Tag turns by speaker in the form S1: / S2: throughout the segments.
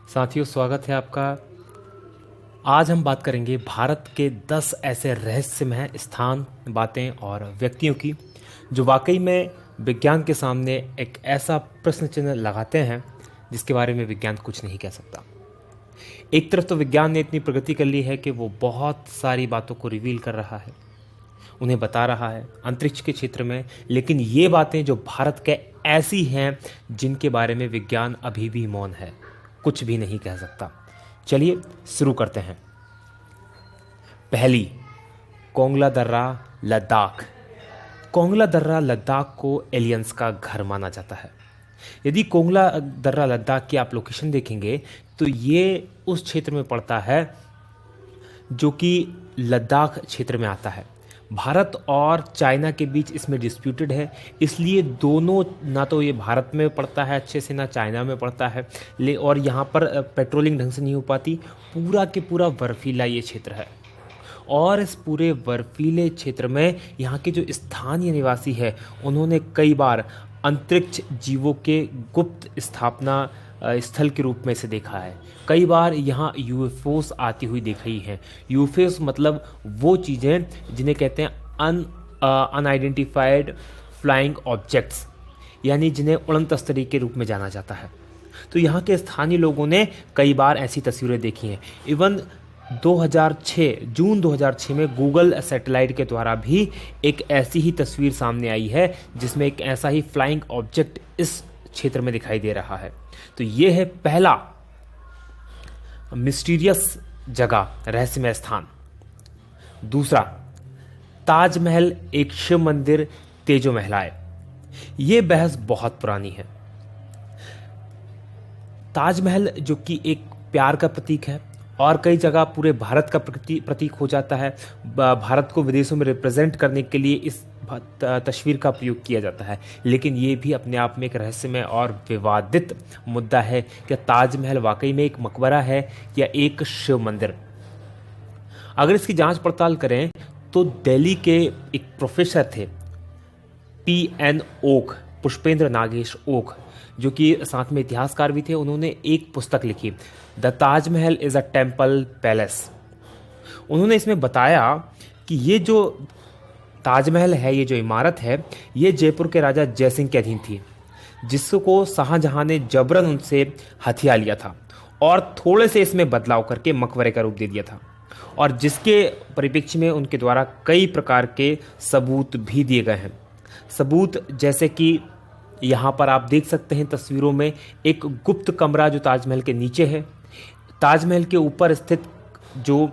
S1: साथियों, स्वागत है आपका। आज हम बात करेंगे भारत के 10 ऐसे रहस्यमय स्थान, बातें और व्यक्तियों की जो वाकई में विज्ञान के सामने एक ऐसा प्रश्न चिन्ह लगाते हैं जिसके बारे में विज्ञान कुछ नहीं कह सकता। एक तरफ तो विज्ञान ने इतनी प्रगति कर ली है कि वो बहुत सारी बातों को रिवील कर रहा है, उन्हें बता रहा है अंतरिक्ष के क्षेत्र में, लेकिन ये बातें जो भारत के ऐसी हैं जिनके बारे में विज्ञान अभी भी मौन है, कुछ भी नहीं कह सकता। चलिए शुरू करते हैं। पहली, कोंगला दर्रा, लद्दाख। कोंगला दर्रा लद्दाख को एलियंस का घर माना जाता है। यदि कोंगला दर्रा लद्दाख की आप लोकेशन देखेंगे तो ये उस क्षेत्र में पड़ता है जो कि लद्दाख क्षेत्र में आता है। भारत और चाइना के बीच इसमें डिस्प्यूटेड है, इसलिए दोनों, ना तो ये भारत में पड़ता है अच्छे से ना चाइना में पड़ता है, और यहाँ पर पेट्रोलिंग ढंग से नहीं हो पाती। पूरा के पूरा बर्फीला ये क्षेत्र है और इस पूरे बर्फीले क्षेत्र में यहाँ के जो स्थानीय निवासी है उन्होंने कई बार अंतरिक्ष जीवों के गुप्त स्थापना स्थल के रूप में इसे देखा है। कई बार यहाँ यूएफओस आती हुई देखी है। यूएफओस मतलब वो चीज़ें जिन्हें कहते हैं अनआइडेंटिफाइड फ्लाइंग ऑब्जेक्ट्स, यानी जिन्हें उड़न तस्तरी के रूप में जाना जाता है। तो यहाँ के स्थानीय लोगों ने कई बार ऐसी तस्वीरें देखी हैं। इवन 2006 जून 2006 में गूगल सैटेलाइट के द्वारा भी एक ऐसी ही तस्वीर सामने आई है जिसमें एक ऐसा ही फ्लाइंग ऑब्जेक्ट इस क्षेत्र में दिखाई दे रहा है। तो ये है पहला मिस्टीरियस जगह, रहस्यमय स्थान। दूसरा, ताजमहल एक शिव मंदिर, तेजो महलाए। ये बहस बहुत पुरानी है। ताजमहल जो कि एक प्यार का प्रतीक है और कई जगह पूरे भारत का प्रतीक हो जाता है। भारत को विदेशों में रिप्रेजेंट करने के लिए इस तस्वीर का प्रयोग किया जाता है, लेकिन ये भी अपने आप में एक रहस्यमय और विवादित मुद्दा है कि ताजमहल वाकई में एक मकबरा है या एक शिव मंदिर। अगर इसकी जांच पड़ताल करें तो दिल्ली के एक प्रोफेसर थे, PN ओक, पुष्पेंद्र नागेश ओक, जो कि साथ में इतिहासकार भी थे। उन्होंने एक पुस्तक लिखी, the Taj Mahal is a temple palace. उन्होंने इसमें बताया कि ये जो ताजमहल है, ये जो इमारत है, ये जयपुर के राजा जयसिंह के अधीन थी, जिसको शाहजहां ने जबरन उनसे हथिया लिया था और थोड़े से इसमें बदलाव करके मकबरे का रूप दे दिया था, और जिसके परिप्रेक्ष्य में उनके द्वारा कई प्रकार के सबूत भी दिए गए हैं। सबूत जैसे कि यहाँ पर आप देख सकते हैं तस्वीरों में एक गुप्त कमरा जो ताजमहल के नीचे है। ताजमहल के ऊपर स्थित जो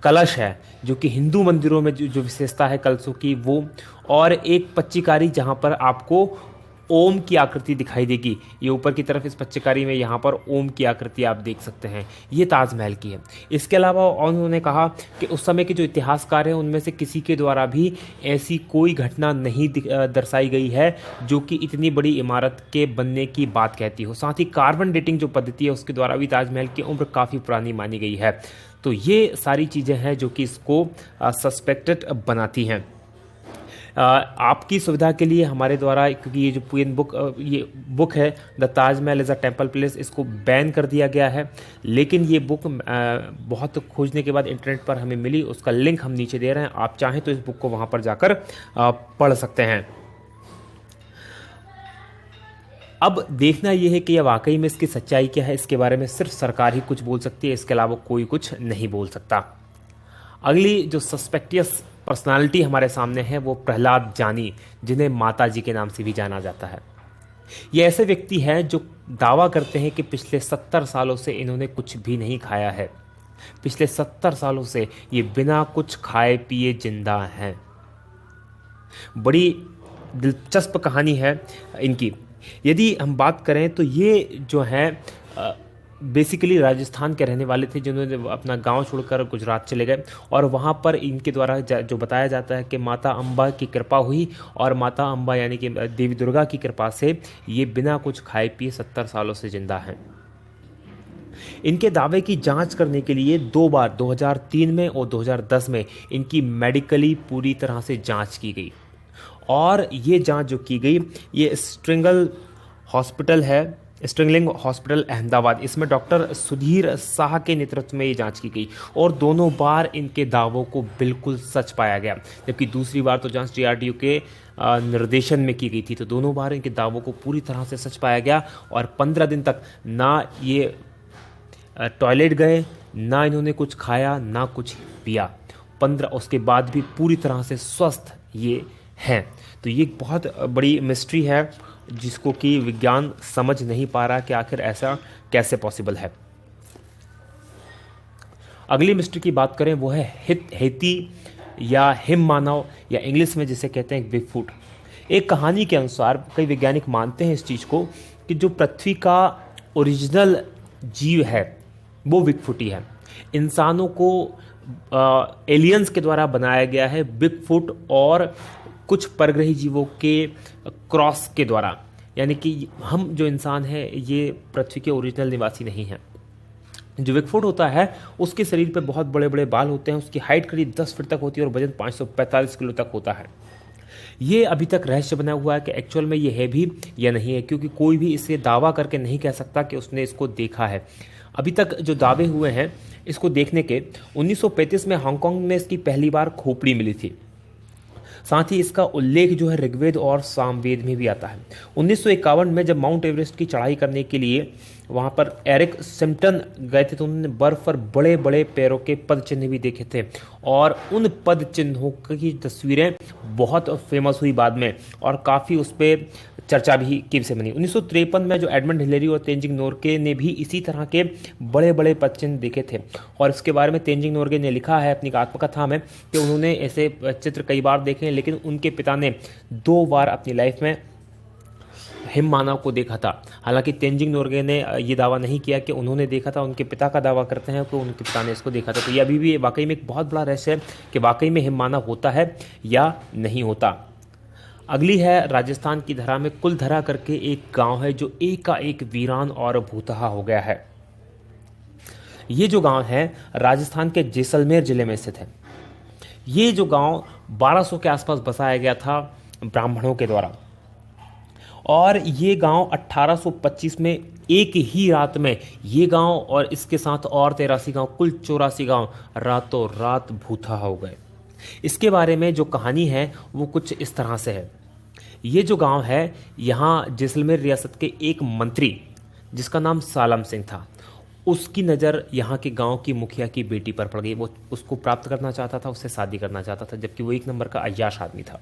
S1: कलश है, जो कि हिंदू मंदिरों में जो विशेषता है कलशों की, वो, और एक पच्चीकारी जहाँ पर आपको ओम की आकृति दिखाई देगी। ये ऊपर की तरफ इस पच्चीकारी में यहाँ पर ओम की आकृति आप देख सकते हैं, ये ताजमहल की है। इसके अलावा उन्होंने कहा कि उस समय के जो इतिहासकार हैं उनमें से किसी के द्वारा भी ऐसी कोई घटना नहीं दर्शाई गई है जो कि इतनी बड़ी इमारत के बनने की बात कहती हो। साथ ही कार्बन डेटिंग जो पद्धति है उसके द्वारा भी ताजमहल की उम्र काफ़ी पुरानी मानी गई है। तो ये सारी चीज़ें हैं जो कि इसको सस्पेक्टेड बनाती हैं। आपकी सुविधा के लिए हमारे द्वारा, क्योंकि ये जो ये बुक है the Taj Mahal is a temple palace, इसको बैन कर दिया गया है, लेकिन ये बुक बहुत खोजने के बाद इंटरनेट पर हमें मिली। उसका लिंक हम नीचे दे रहे हैं, आप चाहें तो इस बुक को वहाँ पर जाकर पढ़ सकते हैं। अब देखना यह है कि यह वाकई में इसकी सच्चाई क्या है। इसके बारे में सिर्फ सरकार ही कुछ बोल सकती है, इसके अलावा कोई कुछ नहीं बोल सकता। अगली जो सस्पेक्टियस पर्सनालिटी हमारे सामने है वो प्रहलाद जानी, जिन्हें माता जी के नाम से भी जाना जाता है। ये ऐसे व्यक्ति हैं जो दावा करते हैं कि पिछले 70 सालों से इन्होंने कुछ भी नहीं खाया है। पिछले 70 सालों से ये बिना कुछ खाए पिए जिंदा हैं। बड़ी दिलचस्प कहानी है इनकी। यदि हम बात करें तो ये जो हैं बेसिकली राजस्थान के रहने वाले थे, जिन्होंने अपना गांव छोड़कर गुजरात चले गए, और वहां पर इनके द्वारा जो बताया जाता है कि माता अम्बा की कृपा हुई, और माता अम्बा यानी कि देवी दुर्गा की कृपा से ये बिना कुछ खाए पिए 70 सालों से जिंदा हैं। इनके दावे की जांच करने के लिए 2 बार 2003 में और 2010 में इनकी मेडिकली पूरी तरह से जांच की गई, और ये जांच जो की गई ये स्ट्रिंगल हॉस्पिटल है स्ट्रिंगलिंग हॉस्पिटल अहमदाबाद, इसमें डॉक्टर सुधीर शाह के नेतृत्व में ये जांच की गई और दोनों बार इनके दावों को बिल्कुल सच पाया गया। जबकि दूसरी बार तो जांच डीआरडीओ के निर्देशन में की गई थी, तो दोनों बार इनके दावों को पूरी तरह से सच पाया गया और 15 दिन तक ना ये टॉयलेट गए, ना इन्होंने कुछ खाया, ना कुछ पिया। 15 उसके बाद भी पूरी तरह से स्वस्थ ये हैं। तो ये एक बहुत बड़ी मिस्ट्री है जिसको कि विज्ञान समझ नहीं पा रहा कि आखिर ऐसा कैसे पॉसिबल है। अगली मिस्ट्री की बात करें वो है हेती या हिम मानव या इंग्लिश में जिसे कहते हैं बिगफुट। एक कहानी के अनुसार कई वैज्ञानिक मानते हैं इस चीज़ को कि जो पृथ्वी का ओरिजिनल जीव है वो बिगफुट ही है। इंसानों को एलियंस के द्वारा बनाया गया है बिगफुट और कुछ परग्रही जीवों के क्रॉस के द्वारा, यानी कि हम जो इंसान हैं ये पृथ्वी के ओरिजिनल निवासी नहीं हैं। जो बिगफुट होता है उसके शरीर पे बहुत बड़े बड़े बाल होते हैं, उसकी हाइट करीब 10 फीट तक होती है और वजन 545 किलो तक होता है। ये अभी तक रहस्य बना हुआ है कि एक्चुअल में ये है भी या नहीं है, क्योंकि कोई भी इसे दावा करके नहीं कह सकता कि उसने इसको देखा है। अभी तक जो दावे हुए हैं इसको देखने के, 1935 में हांगकांग में इसकी पहली बार खोपड़ी मिली थी। साथ ही इसका उल्लेख जो है ऋग्वेद और सामवेद में भी आता है। 1951 में जब माउंट एवरेस्ट की चढ़ाई करने के लिए वहाँ पर एरिक सिम्पटन गए थे तो उन्होंने बर्फ पर बड़े बड़े पैरों के पद चिन्ह भी देखे थे और उन पद चिन्हों की तस्वीरें बहुत फेमस हुई बाद में और काफ़ी उस पर चर्चा भी की से बनी। 1953 में जो एडमंड हिलेरी और तेंजिंग नोर्गे ने भी इसी तरह के बड़े बड़े पद चिन्ह देखे थे और इसके बारे में तेंजिंग नोर्गे ने लिखा है अपनी आत्मकथा में कि उन्होंने ऐसे चित्र कई बार देखे, लेकिन उनके पिता ने 2 बार अपनी लाइफ में हिम मानव को देखा था। हालांकि तेंजिंग नोर्गे ने ये दावा नहीं किया कि उन्होंने देखा था, उनके पिता का दावा करते हैं कि उनके पिता ने इसको देखा था। तो ये अभी भी वाकई में एक बहुत बड़ा रहस्य है कि वाकई में हिम मानव होता है या नहीं होता। अगली है राजस्थान की धरा में कुलधरा करके एक गांव है जो एकाएक वीरान और भूतहा हो गया है। ये जो गांव है राजस्थान के जैसलमेर जिले में स्थित है। ये जो गांव 1200 के आसपास बसाया गया था ब्राह्मणों के द्वारा और ये गांव 1825 में एक ही रात में ये गांव और इसके साथ और 83 गांव, कुल 84 गांव रातों रात भूतहा हो गए। इसके बारे में जो कहानी है वो कुछ इस तरह से है। ये जो गांव है यहाँ जैसलमेर रियासत के एक मंत्री जिसका नाम सालम सिंह था, उसकी नज़र यहाँ के गांव की मुखिया की बेटी पर पड़ गई। वो उसको प्राप्त करना चाहता था, उससे शादी करना चाहता था, जबकि वो 1 नंबर का अय्याश आदमी था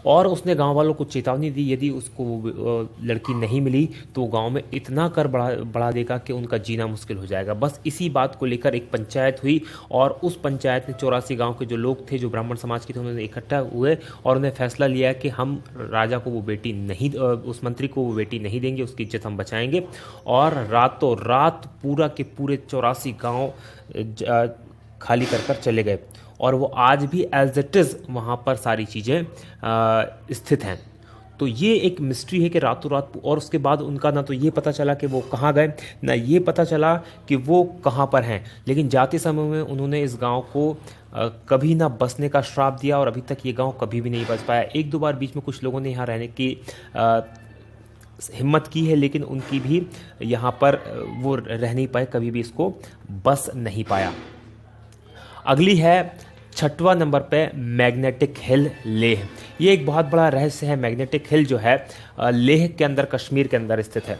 S1: और उसने गांव वालों को चेतावनी दी यदि उसको लड़की नहीं मिली तो गांव में इतना कर बढ़ा देगा कि उनका जीना मुश्किल हो जाएगा। बस इसी बात को लेकर एक पंचायत हुई और उस पंचायत ने 84 गांव के जो लोग थे जो ब्राह्मण समाज के थे उन्होंने इकट्ठा हुए और उन्हें फैसला लिया कि हम राजा को वो बेटी नहीं, उस मंत्री को वो बेटी नहीं देंगे, उसकी इज्जत हम बचाएंगे। और रातों रात पूरा के पूरे 84 गाँव खाली कर चले गए और वो आज भी एज इट इज़ वहाँ पर सारी चीज़ें स्थित हैं। तो ये एक मिस्ट्री है कि रातों रात, और उसके बाद उनका ना तो ये पता चला कि वो कहाँ गए, ना ये पता चला कि वो कहाँ पर हैं। लेकिन जाते समय में उन्होंने इस गांव को कभी ना बसने का श्राप दिया और अभी तक ये गांव कभी भी नहीं बस पाया। 1-2 बार बीच में कुछ लोगों ने यहाँ रहने की हिम्मत की है, लेकिन उनकी भी यहाँ पर वो रह नहीं पाए, कभी भी इसको बस नहीं पाया। अगली है 6वां नंबर पे मैग्नेटिक हिल लेह। ये एक बहुत बड़ा रहस्य है। मैग्नेटिक हिल जो है लेह के अंदर, कश्मीर के अंदर स्थित है।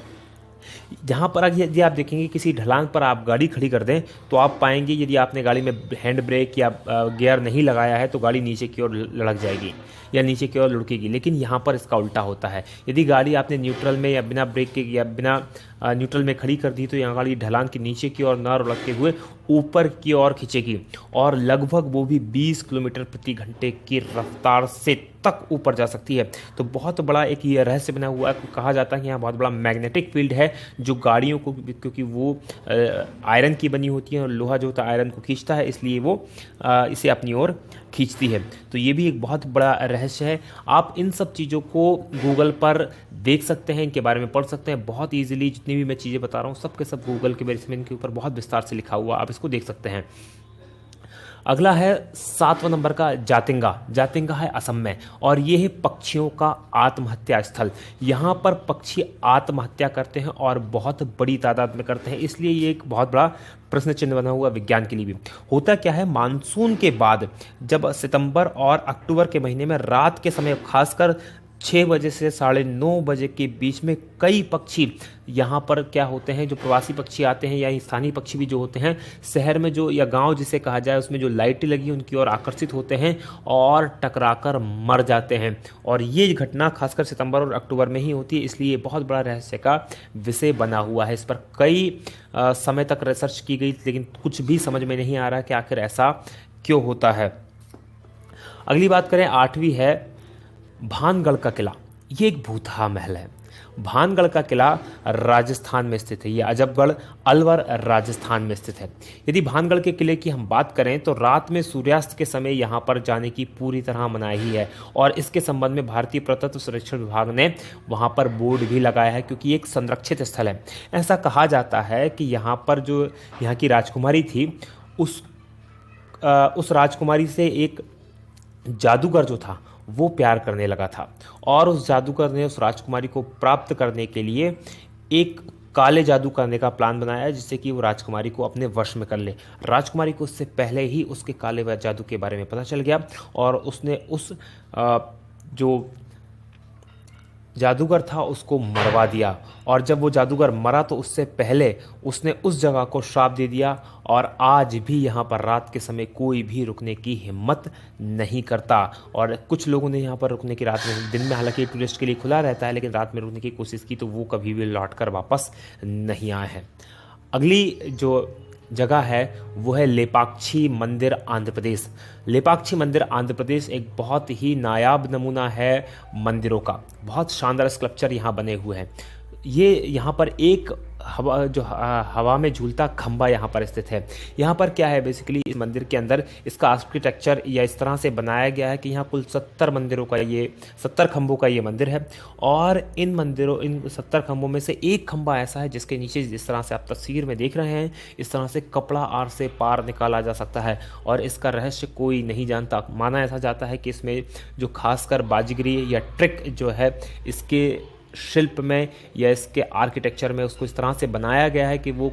S1: जहाँ पर यदि आप देखेंगे किसी ढलान पर आप गाड़ी खड़ी कर दें तो आप पाएंगे यदि आपने गाड़ी में हैंड ब्रेक या गियर नहीं लगाया है तो गाड़ी नीचे की ओर लुढ़क जाएगी या नीचे की ओर लुढ़केगी। लेकिन यहाँ पर इसका उल्टा होता है। यदि गाड़ी आपने न्यूट्रल में या बिना ब्रेक के या बिना न्यूट्रल में खड़ी कर दी तो यहाँ गाड़ी ढलान के नीचे की ओर न लुढ़कते हुए ऊपर की ओर खींचेगी और लगभग वो भी 20 किलोमीटर प्रति घंटे की रफ्तार से तक ऊपर जा सकती है। तो बहुत बड़ा एक ये रहस्य बना हुआ है। कहा जाता है कि यहाँ बहुत बड़ा मैग्नेटिक फील्ड है जो गाड़ियों को, क्योंकि वो आयरन की बनी होती है और लोहा जो होता है आयरन को खींचता है, इसलिए वो इसे अपनी ओर खींचती है। तो ये भी एक बहुत बड़ा रहस्य है। आप इन सब चीज़ों को गूगल पर देख सकते हैं, इनके बारे में पढ़ सकते हैं बहुत ईजिली। जितनी भी मैं चीज़ें बता रहा हूँ सब के सब गूगल के बेस में इनके ऊपर बहुत विस्तार से लिखा हुआ, आप इसको देख सकते हैं। अगला है 7वां नंबर का जातिंगा। जातिंगा है असम में और ये है पक्षियों का आत्महत्या स्थल। यहाँ पर पक्षी आत्महत्या करते हैं और बहुत बड़ी तादाद में करते हैं, इसलिए ये एक बहुत बड़ा प्रश्न चिन्ह बना हुआ विज्ञान के लिए भी। होता क्या है, मानसून के बाद जब सितंबर और अक्टूबर के महीने में रात के समय खासकर 6 बजे से 9:30 बजे के बीच में कई पक्षी यहाँ पर क्या होते हैं, जो प्रवासी पक्षी आते हैं या स्थानीय पक्षी भी जो होते हैं, शहर में जो या गांव जिसे कहा जाए उसमें जो लाइटें लगी उनकी ओर आकर्षित होते हैं और टकराकर मर जाते हैं। और ये घटना खासकर सितंबर और अक्टूबर में ही होती है, इसलिए ये बहुत बड़ा रहस्य का विषय बना हुआ है। इस पर कई समय तक रिसर्च की गई, लेकिन कुछ भी समझ में नहीं आ रहा कि आखिर ऐसा क्यों होता है। अगली बात करें, 8वीं है भानगढ़ का किला। ये एक भूतहा महल है। भानगढ़ का किला राजस्थान में स्थित है। ये अजबगढ़ अलवर राजस्थान में स्थित है। यदि भानगढ़ के किले की हम बात करें तो रात में सूर्यास्त के समय यहाँ पर जाने की पूरी तरह मनाही है और इसके संबंध में भारतीय पुरातत्व संरक्षण विभाग ने वहाँ पर बोर्ड भी लगाया है, क्योंकि एक संरक्षित स्थल है। ऐसा कहा जाता है कि यहाँ पर जो यहाँ की राजकुमारी थी उस राजकुमारी से एक जादूगर जो था वो प्यार करने लगा था और उस जादूगर ने उस राजकुमारी को प्राप्त करने के लिए एक काले जादू करने का प्लान बनाया, जिससे कि वो राजकुमारी को अपने वश में कर ले। राजकुमारी को उससे पहले ही उसके काले जादू के बारे में पता चल गया और उसने उस जो जादूगर था उसको मरवा दिया। और जब वो जादूगर मरा तो उससे पहले उसने उस जगह को श्राप दे दिया और आज भी यहाँ पर रात के समय कोई भी रुकने की हिम्मत नहीं करता। और कुछ लोगों ने यहाँ पर रुकने की, रात में, दिन में हालांकि टूरिस्ट के लिए खुला रहता है, लेकिन रात में रुकने की कोशिश की तो वो कभी भी लौट कर वापस नहीं आए हैं। अगली जो जगह है वो है लेपाक्षी मंदिर आंध्र प्रदेश। लेपाक्षी मंदिर आंध्र प्रदेश एक बहुत ही नायाब नमूना है मंदिरों का। बहुत शानदार स्कल्पचर यहाँ बने हुए हैं। ये यहाँ पर एक हवा में झूलता खंबा यहाँ पर स्थित है। यहाँ पर क्या है, बेसिकली इस मंदिर के अंदर इसका आर्किटेक्चर या इस तरह से बनाया गया है कि यहाँ कुल 70 खंभों का ये मंदिर है और इन 70 खंभों में से एक खंभा ऐसा है जिसके नीचे जिस तरह से आप तस्वीर में देख रहे हैं इस तरह से कपड़ा आर से पार निकाला जा सकता है और इसका रहस्य कोई नहीं जानता। माना ऐसा जाता है कि इसमें जो खासकर बाजीगरी या ट्रिक जो है इसके शिल्प में या इसके आर्किटेक्चर में उसको इस तरह से बनाया गया है कि वो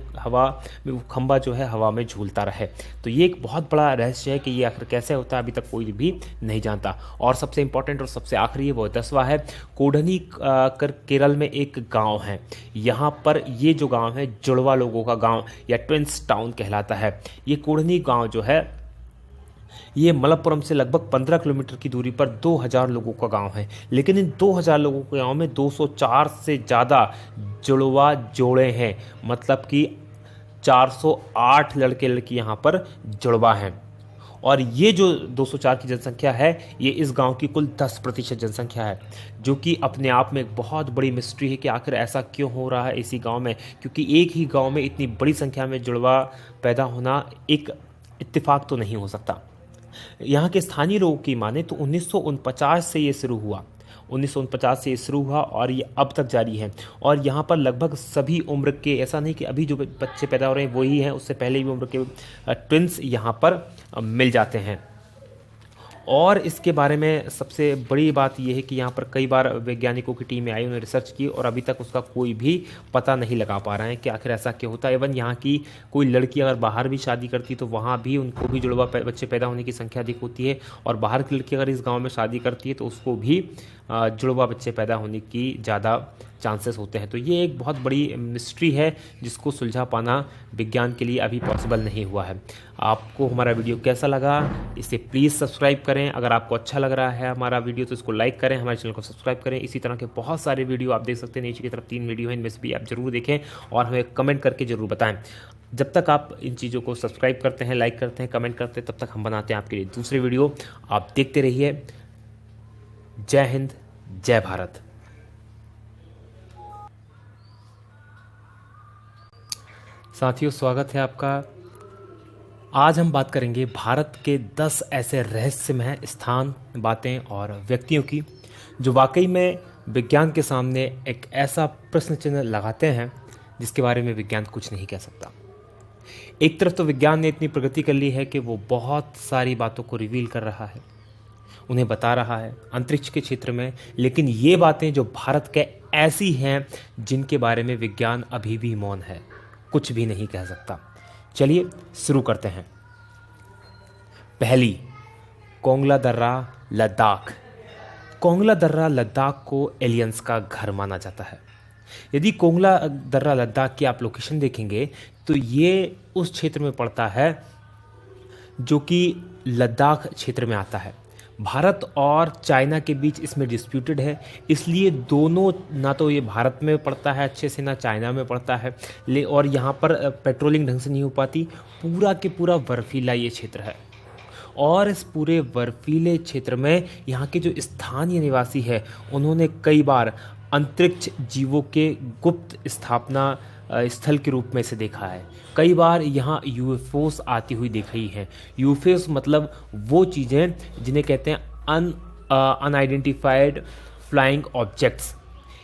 S1: खंभा जो है हवा में झूलता रहे। तो ये एक बहुत बड़ा रहस्य है कि ये आखिर कैसे होता है, अभी तक कोई भी नहीं जानता। और सबसे इंपॉर्टेंट और सबसे आखिरी है वो 10वां है कोडनी केरल में एक गांव है। यहाँ पर ये जो गांव है जुड़वा लोगों का गांव या ट्विंस टाउन कहलाता है। ये कोडनी गांव जो है ये मलप्पुरम से लगभग 15 किलोमीटर की दूरी पर 2000 लोगों का गांव है, लेकिन इन 2000 लोगों के गांव में 204 से ज़्यादा जुड़वा जोड़े हैं, मतलब कि 408 लड़के लड़की यहाँ पर जुड़वा हैं। और ये जो 204 की जनसंख्या है ये इस गांव की कुल 10% जनसंख्या है, जो कि अपने आप में एक बहुत बड़ी मिस्ट्री है कि आखिर ऐसा क्यों हो रहा है इसी गांव में, क्योंकि एक ही गांव में इतनी बड़ी संख्या में जुड़वा पैदा होना एक इत्तेफाक तो नहीं हो सकता। यहाँ के स्थानीय लोगों की माने तो 1949 से ये शुरू हुआ। 1949 से ये शुरू हुआ और ये अब तक जारी है। और यहाँ पर लगभग सभी उम्र के, ऐसा नहीं कि अभी जो बच्चे पैदा हो रहे हैं वही हैं, उससे पहले भी उम्र के ट्विंस यहाँ पर मिल जाते हैं। और इसके बारे में सबसे बड़ी बात यह है कि यहाँ पर कई बार वैज्ञानिकों की टीमें आई, उन्होंने रिसर्च की और अभी तक उसका कोई भी पता नहीं लगा पा रहे हैं कि आखिर ऐसा क्यों होता है। इवन यहाँ की कोई लड़की अगर बाहर भी शादी करती तो वहाँ भी उनको भी जुड़वा बच्चे पैदा होने की संख्या अधिक होती है, और बाहर की लड़की अगर इस गाँव में शादी करती है तो उसको भी जुड़वा बच्चे पैदा होने की ज़्यादा चांसेस होते हैं। तो ये एक बहुत बड़ी मिस्ट्री है जिसको सुलझा पाना विज्ञान के लिए अभी पॉसिबल नहीं हुआ है। आपको हमारा वीडियो कैसा लगा इसे प्लीज़ सब्सक्राइब करें। अगर आपको अच्छा लग रहा है हमारा वीडियो तो इसको लाइक करें, हमारे चैनल को सब्सक्राइब करें। इसी तरह के बहुत सारे वीडियो आप देख सकते हैं, नीचे की तरफ 3 वीडियो हैं, इनमें से भी आप जरूर देखें और हमें कमेंट करके ज़रूर बताएं। जब तक आप इन चीज़ों को सब्सक्राइब करते हैं, लाइक करते हैं, कमेंट करते हैं, तब तक हम बनाते हैं आपके लिए दूसरे वीडियो। आप देखते रहिए। जय हिंद, जय भारत। साथियों, स्वागत है आपका। आज हम बात करेंगे भारत के 10 ऐसे रहस्यमय स्थान, बातें और व्यक्तियों की जो वाकई में विज्ञान के सामने एक ऐसा प्रश्न चिन्ह लगाते हैं जिसके बारे में विज्ञान कुछ नहीं कह सकता। एक तरफ तो विज्ञान ने इतनी प्रगति कर ली है कि वो बहुत सारी बातों को रिवील कर रहा है, उन्हें बता रहा है अंतरिक्ष के क्षेत्र में, लेकिन ये बातें जो भारत के ऐसी हैं जिनके बारे में विज्ञान अभी भी मौन है, कुछ भी नहीं कह सकता। चलिए शुरू करते हैं। पहली, कोंगला दर्रा लद्दाख। कोंगला दर्रा लद्दाख को एलियंस का घर माना जाता है। यदि कोंगला दर्रा लद्दाख की आप लोकेशन देखेंगे तो ये उस क्षेत्र में पड़ता है जो कि लद्दाख क्षेत्र में आता है। भारत और चाइना के बीच इसमें डिस्प्यूटेड है, इसलिए दोनों, ना तो ये भारत में पड़ता है अच्छे से, ना चाइना में पड़ता है, और यहाँ पर पेट्रोलिंग ढंग से नहीं हो पाती। पूरा के पूरा बर्फीला ये क्षेत्र है, और इस पूरे बर्फीले क्षेत्र में यहाँ के जो स्थानीय निवासी है उन्होंने कई बार अंतरिक्ष जीवों के गुप्त स्थापना स्थल के रूप में इसे देखा है। कई बार यहाँ यूएफओस आती हुई देखी है। यूएफओस मतलब वो चीज़ें जिन्हें कहते हैं अनआइडेंटिफाइड फ्लाइंग ऑब्जेक्ट्स,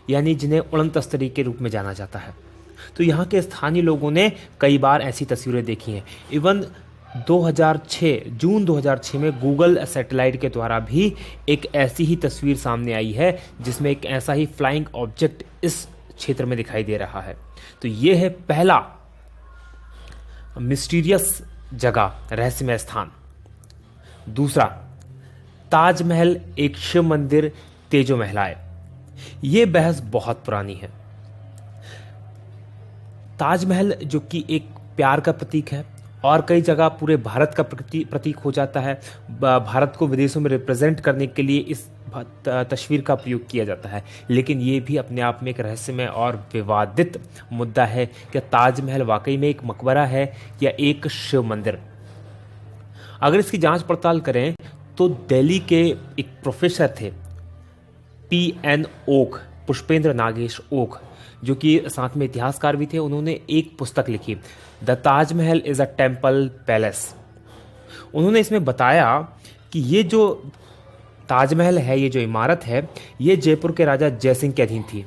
S1: यानी जिन्हें उड़न तस्तरी के रूप में जाना जाता है। तो यहाँ के स्थानीय लोगों ने कई बार ऐसी तस्वीरें देखी हैं। इवन 2006 में गूगल सैटेलाइट के द्वारा भी एक ऐसी ही तस्वीर सामने आई है जिसमें एक ऐसा ही फ्लाइंग ऑब्जेक्ट इस क्षेत्र में दिखाई दे रहा है। तो ये है पहला मिस्टीरियस जगह, रहस्यमय स्थान। दूसरा, ताजमहल एक शिव मंदिर तेजो महलाए। ये बहस बहुत पुरानी है। ताजमहल जो कि एक प्यार का प्रतीक है और कई जगह पूरे भारत का प्रतीक हो जाता है, भारत को विदेशों में रिप्रेजेंट करने के लिए इस तस्वीर का प्रयोग किया जाता है, लेकिन ये भी अपने आप में एक रहस्यमय और विवादित मुद्दा है कि ताजमहल वाकई में एक मकबरा है या एक शिव मंदिर। अगर इसकी जांच पड़ताल करें तो दिल्ली के एक प्रोफेसर थे PN ओक, पुष्पेंद्र नागेश ओक, जो कि साथ में इतिहासकार भी थे। उन्होंने एक पुस्तक लिखी, the Taj Mahal is a temple palace. उन्होंने इसमें बताया कि ये जो ताजमहल है, ये जो इमारत है, ये जयपुर के राजा जयसिंह के अधीन थी,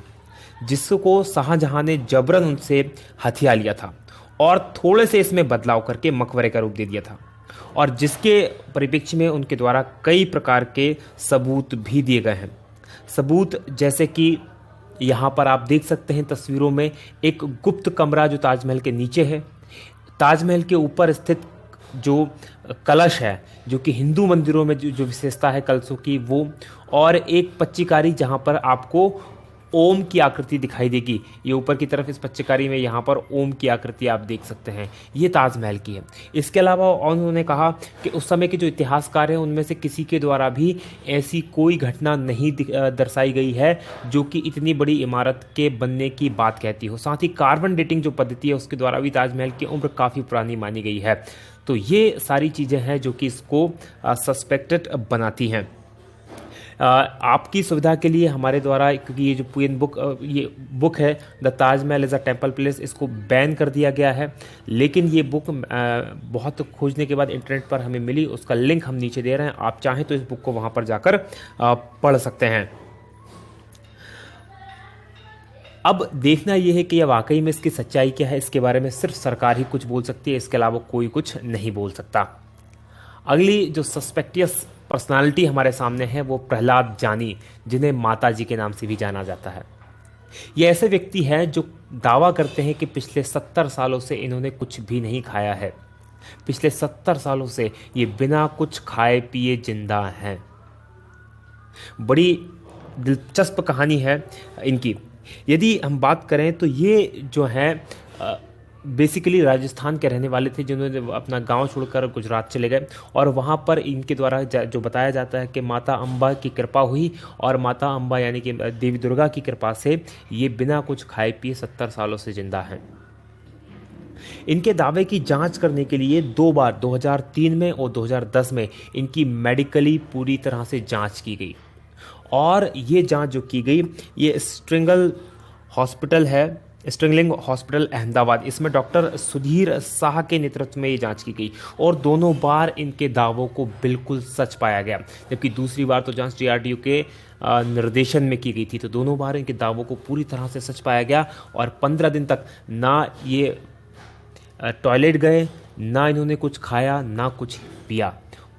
S1: जिसको शाहजहां ने जबरन उनसे हथिया लिया था और थोड़े से इसमें बदलाव करके मकबरे का रूप दे दिया था, और जिसके परिप्रेक्ष्य में उनके द्वारा कई प्रकार के सबूत भी दिए गए हैं। सबूत जैसे कि यहाँ पर आप देख सकते हैं तस्वीरों में एक गुप्त कमरा जो ताजमहल के नीचे है, ताजमहल के ऊपर स्थित जो कलश है, जो कि हिंदू मंदिरों में जो विशेषता है कलशों की वो, और एक पच्चीकारी जहाँ पर आपको ओम की आकृति दिखाई देगी। ये ऊपर की तरफ इस पच्चीकारी में यहाँ पर ओम की आकृति आप देख सकते हैं, ये ताजमहल की है। इसके अलावा उन्होंने कहा कि उस समय के जो इतिहासकार हैं उनमें से किसी के द्वारा भी ऐसी कोई घटना नहीं दर्शाई गई है जो कि इतनी बड़ी इमारत के बनने की बात कहती हो। साथ ही कार्बन डेटिंग जो पद्धति है उसके द्वारा भी ताजमहल की उम्र काफ़ी पुरानी मानी गई है। तो ये सारी चीज़ें हैं जो कि इसको सस्पेक्टेड बनाती हैं। आपकी सुविधा के लिए हमारे द्वारा, क्योंकि ये जो ये बुक है the Taj Mahal is a temple palace, इसको बैन कर दिया गया है, लेकिन ये बुक बहुत खोजने के बाद इंटरनेट पर हमें मिली, उसका लिंक हम नीचे दे रहे हैं। आप चाहें तो इस बुक को वहाँ पर जाकर पढ़ सकते हैं। अब देखना यह है कि यह वाकई में इसकी सच्चाई क्या है, इसके बारे में सिर्फ सरकार ही कुछ बोल सकती है, इसके अलावा कोई कुछ नहीं बोल सकता। अगली जो सस्पेक्टियस पर्सनालिटी हमारे सामने है वो प्रहलाद जानी, जिन्हें माता जी के नाम से भी जाना जाता है। ये ऐसे व्यक्ति हैं जो दावा करते हैं कि पिछले 70 सालों से इन्होंने कुछ भी नहीं खाया है। पिछले 70 सालों से ये बिना कुछ खाए पिए जिंदा हैं। बड़ी दिलचस्प कहानी है इनकी। यदि हम बात करें तो ये जो हैं बेसिकली राजस्थान के रहने वाले थे, जिन्होंने अपना गांव छोड़कर गुजरात चले गए, और वहाँ पर इनके द्वारा जो बताया जाता है कि माता अम्बा की कृपा हुई, और माता अम्बा यानी कि देवी दुर्गा की कृपा से ये बिना कुछ खाए पिए 70 सालों से जिंदा हैं। इनके दावे की जांच करने के लिए 2 बार 2003 में और 2010 में इनकी मेडिकली पूरी तरह से जाँच की गई, और ये जाँच जो की गई ये स्ट्रिंगलिंग हॉस्पिटल अहमदाबाद, इसमें डॉक्टर सुधीर शाह के नेतृत्व में ये जांच की गई, और दोनों बार इनके दावों को बिल्कुल सच पाया गया। जबकि दूसरी बार तो जांच DRDO के निर्देशन में की गई थी, तो दोनों बार इनके दावों को पूरी तरह से सच पाया गया, और 15 दिन तक ना ये टॉयलेट गए, ना इन्होंने कुछ खाया ना कुछ पिया।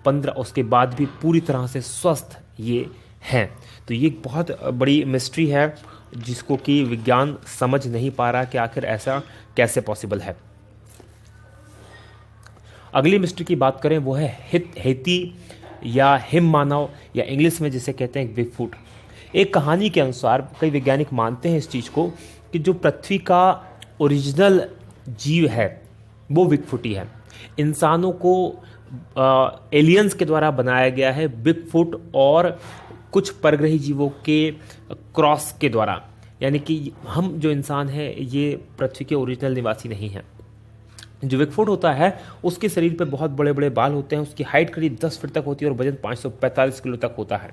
S1: 15 उसके बाद भी पूरी तरह से स्वस्थ ये हैं। तो ये एक बहुत बड़ी मिस्ट्री है जिसको कि विज्ञान समझ नहीं पा रहा कि आखिर ऐसा कैसे पॉसिबल है। अगली मिस्ट्री की बात करें वो है हेती या हिम मानव, या इंग्लिश में जिसे कहते हैं बिगफुट। एक कहानी के अनुसार कई वैज्ञानिक मानते हैं इस चीज़ को कि जो पृथ्वी का ओरिजिनल जीव है वो बिगफुट ही है। इंसानों को एलियंस के द्वारा बनाया गया है बिगफुट और कुछ परग्रही जीवों के क्रॉस के द्वारा, यानी कि हम जो इंसान हैं ये पृथ्वी के ओरिजिनल निवासी नहीं हैं। जो बिगफुट होता है उसके शरीर पे बहुत बड़े बड़े बाल होते हैं, उसकी हाइट करीब 10 फीट तक होती है और वजन 545 किलो तक होता है।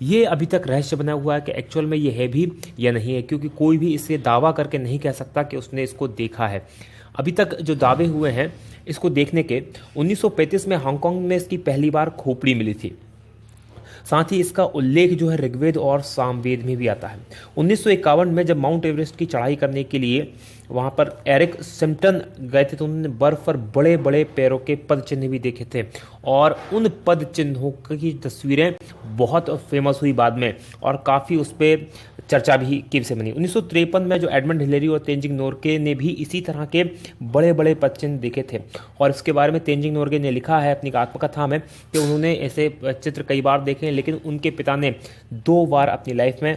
S1: ये अभी तक रहस्य बना हुआ है कि एक्चुअल में ये है भी या नहीं है, क्योंकि कोई भी इसे दावा करके नहीं कह सकता कि उसने इसको देखा है। अभी तक जो दावे हुए हैं इसको देखने के, 1935 में हांगकांग में इसकी पहली बार खोपड़ी मिली थी। साथ ही इसका उल्लेख जो है ऋग्वेद और सामवेद में भी आता है। 1951 में जब माउंट एवरेस्ट की चढ़ाई करने के लिए वहाँ पर एरिक सिम्पटन गए थे तो उन्होंने बर्फ पर बड़े बड़े पैरों के पद चिन्ह भी देखे थे, और उन पद चिन्हों की तस्वीरें बहुत फेमस हुई बाद में और काफ़ी उस पर चर्चा भी की से बनी। 1953 में जो एडमंड हिलेरी और तेंजिंग नोर्गे ने भी इसी तरह के बड़े बड़े पद चिन्ह देखे थे, और इसके बारे में तेंजिंग नोर्गे ने लिखा है अपनी आत्मकथा में कि उन्होंने ऐसे चित्र कई बार देखे हैं, लेकिन उनके पिता ने 2 बार अपनी लाइफ में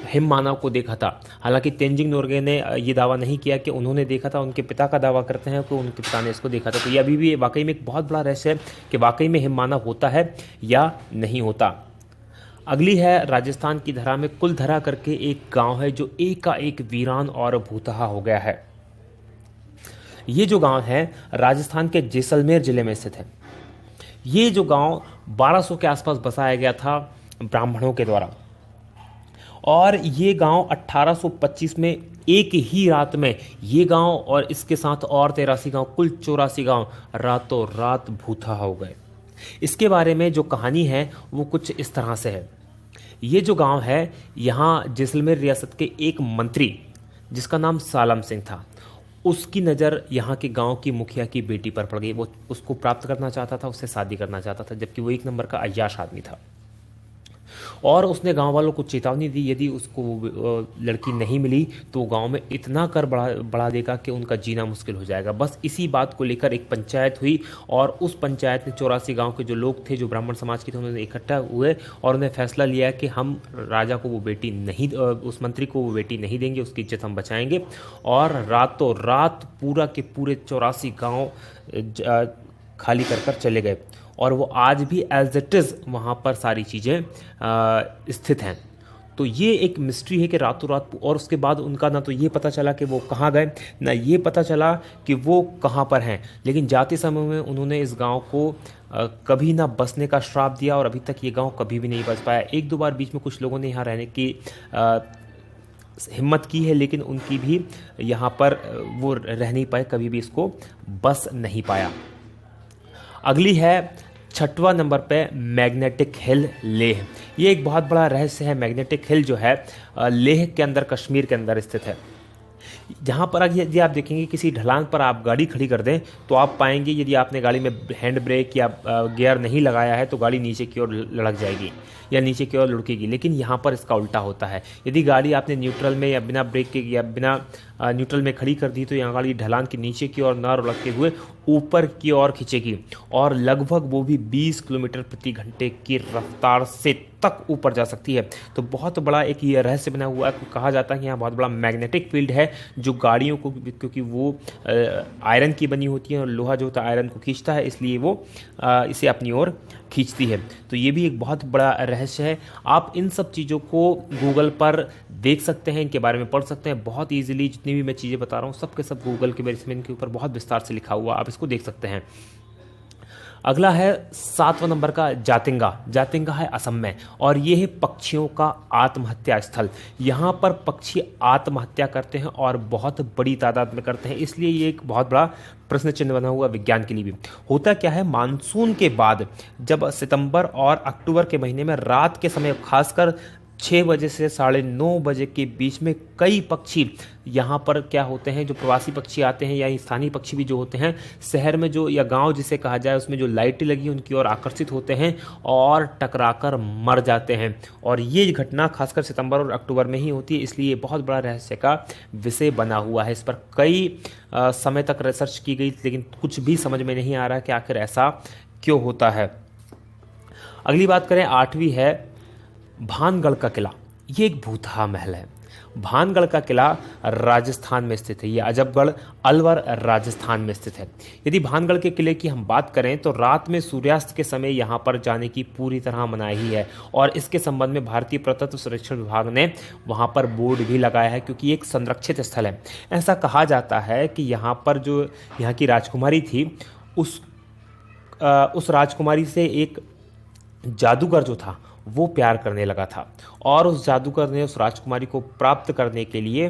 S1: हिम मानव को देखा था। हालांकि तेंजिंग नोर्गे ने ये दावा नहीं किया कि उन्होंने देखा था, उनके पिता का दावा करते हैं कि उनके पिता ने इसको देखा था। तो ये अभी भी वाकई में एक बहुत बड़ा रहस्य है कि वाकई में हिम मानव होता है या नहीं होता। अगली है राजस्थान की धरा में कुलधरा करके एक गांव है जो एकाएक वीरान और भूतहा हो गया है। ये जो गांव है राजस्थान के जैसलमेर जिले में स्थित है। ये जो गांव 1200 के आसपास बसाया गया था ब्राह्मणों के द्वारा, और ये गांव 1825 में एक ही रात में ये गांव और इसके साथ और 83 गांव, कुल 84 गांव रातों रात भूतहा हो गए। इसके बारे में जो कहानी है वो कुछ इस तरह से है। ये जो गांव है यहाँ जैसलमेर रियासत के एक मंत्री जिसका नाम सालम सिंह था, उसकी नज़र यहाँ के गांव की मुखिया की बेटी पर पड़ गई। वो उसको प्राप्त करना चाहता था, उससे शादी करना चाहता था, जबकि वो 1 नंबर का अय्याश आदमी था। और उसने गांव वालों को चेतावनी दी यदि उसको लड़की नहीं मिली तो गांव में इतना कर बढ़ा देगा कि उनका जीना मुश्किल हो जाएगा। बस इसी बात को लेकर एक पंचायत हुई, और उस पंचायत में 84 गांव के जो लोग थे जो ब्राह्मण समाज के थे उन्होंने इकट्ठा हुए और उन्हें फैसला लिया कि हम राजा को वो बेटी नहीं, उस मंत्री को वो बेटी नहीं देंगे, उसकी इज्जत हम बचाएंगे। और रातों रात पूरा के पूरे 84 गाँव खाली कर चले गए, और वो आज भी एज इट इज़ वहाँ पर सारी चीज़ें स्थित हैं। तो ये एक मिस्ट्री है कि रातों रात, और उसके बाद उनका ना तो ये पता चला कि वो कहाँ गए, ना ये पता चला कि वो कहाँ पर हैं। लेकिन जाते समय में उन्होंने इस गांव को कभी ना बसने का श्राप दिया, और अभी तक ये गांव कभी भी नहीं बस पाया। 1-2 बार बीच में कुछ लोगों ने यहाँ रहने की हिम्मत की है, लेकिन उनकी भी यहाँ पर वो रह नहीं पाए, कभी भी इसको बस नहीं पाया। अगली है 6वां नंबर पे मैग्नेटिक हिल लेह। ये एक बहुत बड़ा रहस्य है। मैग्नेटिक हिल जो है लेह के अंदर, कश्मीर के अंदर स्थित है। जहाँ पर यदि आप देखेंगे किसी ढलान पर आप गाड़ी खड़ी कर दें तो आप पाएंगे यदि आपने गाड़ी में हैंड ब्रेक या गियर नहीं लगाया है तो गाड़ी नीचे की ओर लड़क जाएगी या नीचे की ओर लुढ़केगी। लेकिन यहाँ पर इसका उल्टा होता है। यदि गाड़ी आपने न्यूट्रल में या बिना ब्रेक के या बिना न्यूट्रल में खड़ी कर दी तो यहाँ गाड़ी ढलान के नीचे की ओर न लुढ़कते हुए ऊपर की ओर खींचेगी, और लगभग वो भी 20 किलोमीटर प्रति घंटे की रफ्तार से तक ऊपर जा सकती है। तो बहुत बड़ा एक ये रहस्य बना हुआ है। कहा जाता है कि यहाँ बहुत बड़ा मैग्नेटिक फील्ड है जो गाड़ियों को, क्योंकि वो आयरन की बनी होती है और लोहा जो होता है आयरन को खींचता है, इसलिए वो इसे अपनी ओर खींचती है। तो ये भी एक बहुत बड़ा रहस्य है। आप इन सब चीज़ों को गूगल पर देख सकते हैं, इनके बारे में पढ़ सकते हैं बहुत ईजिली। जितनी भी मैं चीज़ें बता रहा हूँ सब के सब गूगल के बेस में इनके ऊपर बहुत विस्तार से लिखा हुआ, आप इसको देख सकते हैं। अगला है 7वां नंबर का जातिंगा। जातिंगा है असम में, और ये है पक्षियों का आत्महत्या स्थल। यहाँ पर पक्षी आत्महत्या करते हैं और बहुत बड़ी तादाद में करते हैं, इसलिए ये एक बहुत बड़ा प्रश्न चिन्ह बना हुआ विज्ञान के लिए भी। होता क्या है, मानसून के बाद जब सितंबर और अक्टूबर के महीने में रात के समय खासकर 6 बजे से 9:30 बजे के बीच में कई पक्षी यहाँ पर क्या होते हैं, जो प्रवासी पक्षी आते हैं या स्थानीय पक्षी भी जो होते हैं, शहर में जो या गांव जिसे कहा जाए उसमें जो लाइटें लगी उनकी ओर आकर्षित होते हैं और टकराकर मर जाते हैं। और ये घटना खासकर सितंबर और अक्टूबर में ही होती है, इसलिए बहुत बड़ा रहस्य का विषय बना हुआ है। इस पर कई समय तक रिसर्च की गई, लेकिन कुछ भी समझ में नहीं आ रहा कि आखिर ऐसा क्यों होता है। अगली बात करें, 8वीं है भानगढ़ का किला। ये एक भूतहा महल है। भानगढ़ का किला राजस्थान में स्थित है। ये अजबगढ़ अलवर राजस्थान में स्थित है। यदि भानगढ़ के किले की हम बात करें तो रात में सूर्यास्त के समय यहाँ पर जाने की पूरी तरह मनाही है और इसके संबंध में भारतीय पुरातत्व सर्वेक्षण विभाग ने वहाँ पर बोर्ड भी लगाया है, क्योंकि एक संरक्षित स्थल है। ऐसा कहा जाता है कि यहाँ पर जो यहाँ की राजकुमारी थी, उस राजकुमारी से एक जादूगर जो था वो प्यार करने लगा था और उस जादूगर ने उस राजकुमारी को प्राप्त करने के लिए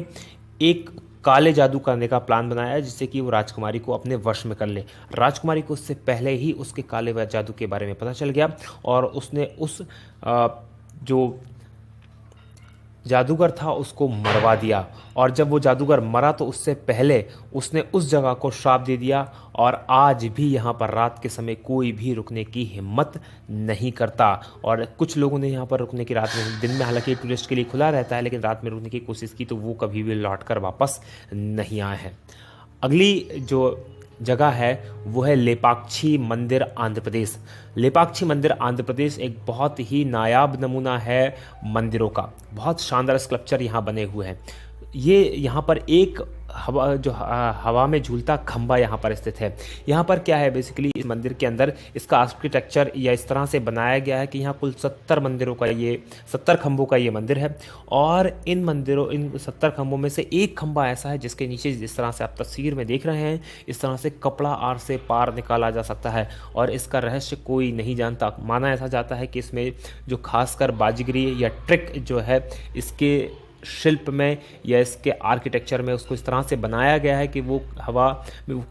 S1: एक काले जादू करने का प्लान बनाया, जिससे कि वो राजकुमारी को अपने वश में कर ले। राजकुमारी को उससे पहले ही उसके काले जादू के बारे में पता चल गया और उसने उस जो जादूगर था उसको मरवा दिया। और जब वो जादूगर मरा तो उससे पहले उसने उस जगह को श्राप दे दिया और आज भी यहाँ पर रात के समय कोई भी रुकने की हिम्मत नहीं करता। और कुछ लोगों ने यहाँ पर रुकने की, रात में, दिन में हालांकि टूरिस्ट के लिए खुला रहता है, लेकिन रात में रुकने की कोशिश की तो वो कभी भी लौट कर वापस नहीं आए हैं। अगली जो जगह है वो है लेपाक्षी मंदिर आंध्र प्रदेश। लेपाक्षी मंदिर आंध्र प्रदेश एक बहुत ही नायाब नमूना है मंदिरों का। बहुत शानदार स्कल्पचर यहाँ बने हुए हैं। ये यहाँ पर एक हवा में झूलता खंबा यहाँ पर स्थित है। यहाँ पर क्या है, बेसिकली इस मंदिर के अंदर इसका आर्किटेक्चर या इस तरह से बनाया गया है कि यहाँ कुल 70 खंभों का ये मंदिर है और इन 70 खंभों में से एक खंभा ऐसा है जिसके नीचे जिस तरह से आप तस्वीर में देख रहे हैं, इस तरह से कपड़ा आर से पार निकाला जा सकता है और इसका रहस्य कोई नहीं जानता। माना ऐसा जाता है कि इसमें जो खासकर बाजीगरी या ट्रिक जो है इसके शिल्प में या इसके आर्किटेक्चर में उसको इस तरह से बनाया गया है कि वो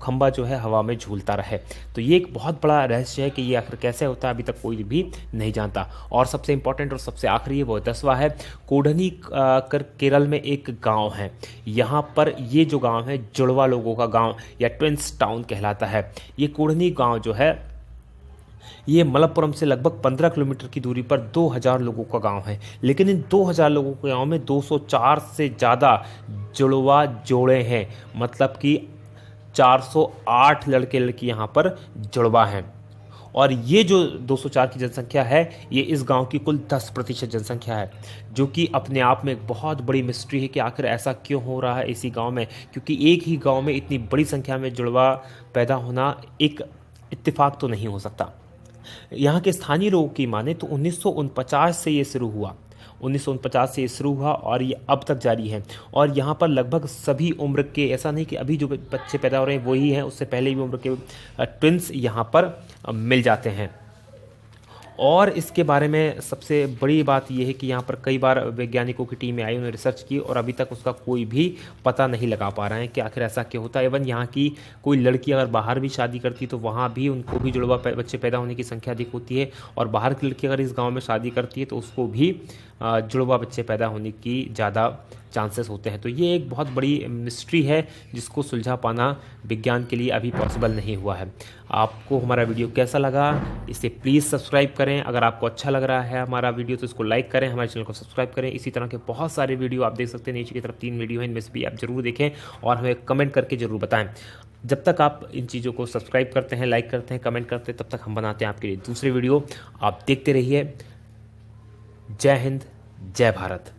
S1: खंभा जो है हवा में झूलता रहे। तो ये एक बहुत बड़ा रहस्य है कि ये आखिर कैसे होता है, अभी तक कोई भी नहीं जानता। और सबसे इंपॉर्टेंट और सबसे आखिरी है वो 10वां है कोडनी केरल में एक गांव है। यहाँ पर ये जो गांव है जुड़वा लोगों का गांव या ट्विंस टाउन कहलाता है। ये कोडनी गांव जो है ये मलप्पुरम से लगभग 15 किलोमीटर की दूरी पर 2000 लोगों का गांव है, लेकिन इन 2000 लोगों के गांव में 204 से ज़्यादा जुड़वा जोड़े हैं, मतलब कि 408 लड़के लड़की यहाँ पर जुड़वा हैं। और ये जो 204 की जनसंख्या है ये इस गांव की कुल 10% जनसंख्या है, जो कि अपने आप में एक बहुत बड़ी मिस्ट्री है कि आखिर ऐसा क्यों हो रहा है इसी गांव में, क्योंकि एक ही गांव में इतनी बड़ी संख्या में जुड़वा पैदा होना एक इत्तेफाक तो नहीं हो सकता। यहाँ के स्थानीय लोगों की माने तो 1949 से ये शुरू हुआ। 1949 से ये शुरू हुआ और ये अब तक जारी है। और यहाँ पर लगभग सभी उम्र के, ऐसा नहीं कि अभी जो बच्चे पैदा हो रहे हैं वही हैं, उससे पहले भी उम्र के ट्विंस यहाँ पर मिल जाते हैं। और इसके बारे में सबसे बड़ी बात यह है कि यहाँ पर कई बार वैज्ञानिकों की टीमें आई, उन्होंने रिसर्च की और अभी तक उसका कोई भी पता नहीं लगा पा रहे हैं कि आखिर ऐसा क्यों होता है। इवन यहाँ की कोई लड़की अगर बाहर भी शादी करती तो वहाँ भी उनको भी जुड़वा बच्चे पैदा होने की संख्या अधिक होती है, और बाहर की लड़की अगर इस गाँव में शादी करती है तो उसको भी जुड़वा बच्चे पैदा होने की ज़्यादा चांसेस होते हैं। तो ये एक बहुत बड़ी मिस्ट्री है जिसको सुलझा पाना विज्ञान के लिए अभी पॉसिबल नहीं हुआ है। आपको हमारा वीडियो कैसा लगा इसे प्लीज़ सब्सक्राइब करें। अगर आपको अच्छा लग रहा है हमारा वीडियो तो इसको लाइक करें, हमारे चैनल को सब्सक्राइब करें। इसी तरह के बहुत सारे वीडियो आप देख सकते हैं, नीचे की तरफ 3 वीडियो हैं, इनमें से भी आप जरूर देखें और हमें कमेंट करके ज़रूर बताएँ। जब तक आप इन चीज़ों को सब्सक्राइब करते हैं, लाइक करते हैं, कमेंट करते हैं, तब तक हम बनाते हैं आपके लिए दूसरे वीडियो। आप देखते रहिए। जय हिंद, जय भारत।